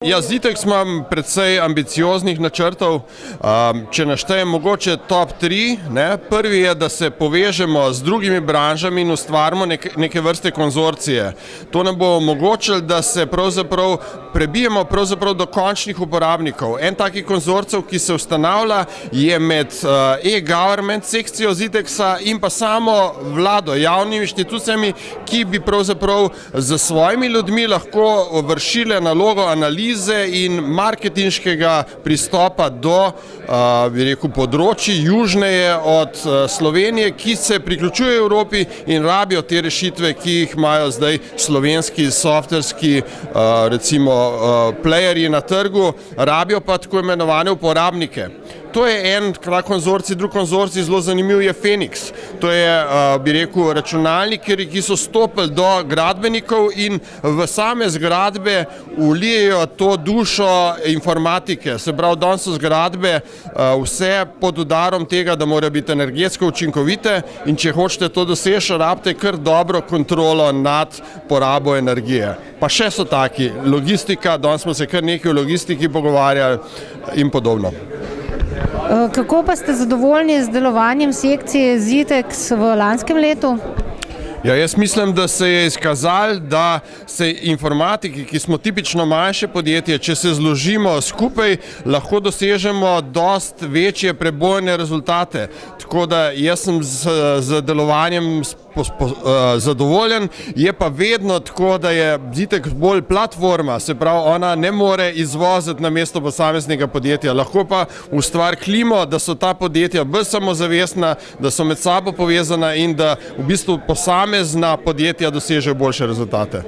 Ja, Zitex imam precej ambicioznih načrtov. Če naštejem mogoče top 3, prvi je, da se povežemo z drugimi branžami in ustvarimo neke vrste konzorcije. To nam bo omogočilo, da se pravzaprav prebijemo do končnih uporabnikov. En taki konzorcev, ki se ustanavlja, je med e-government sekcijo Zitexa in pa samo vlado, javnimi inštitucijami, ki bi pravzaprav za svojimi ljudmi lahko vršile nalogo analize in marketinškega pristopa do, bi rekel, področji južneje od Slovenije, ki se priključujejo Evropi in rabijo te rešitve, ki jih imajo zdaj slovenski softverski, recimo, playerji na trgu, rabijo pa tako imenovane uporabnike. To je en konzorcij, drug konzorcij, zelo zanimiv je Fenix. To je, bi rekel, računalniki, ki so stopili do gradbenikov in v same zgradbe vlijejo to dušo informatike. Se pravi, danes so zgradbe vse pod udarom tega, da morajo biti energetsko učinkovite in če hočete to doseči, rabite kar dobro kontrolo nad porabo energije. Pa še so taki, logistika, danes smo se kar nekaj o logistiki pogovarjali in podobno. Kako pa ste zadovoljni z delovanjem sekcije Zitex v lanskem letu? Ja, jaz mislim, da se je izkazalo, da se informatiki, ki smo tipično manjše podjetje, če se zložimo skupaj, lahko dosežemo dosti večje prebojne rezultate. Tako da jaz sem z delovanjem zadovoljen, je pa vedno tako, da je Zitex bolj platforma, se pravi, ona ne more izvoziti na mesto posameznega podjetja, lahko pa ustvari klimo, da so ta podjetja bolj samozavestna, da so med sabo povezana in da v bistvu posamezna podjetja dosežejo boljše rezultate.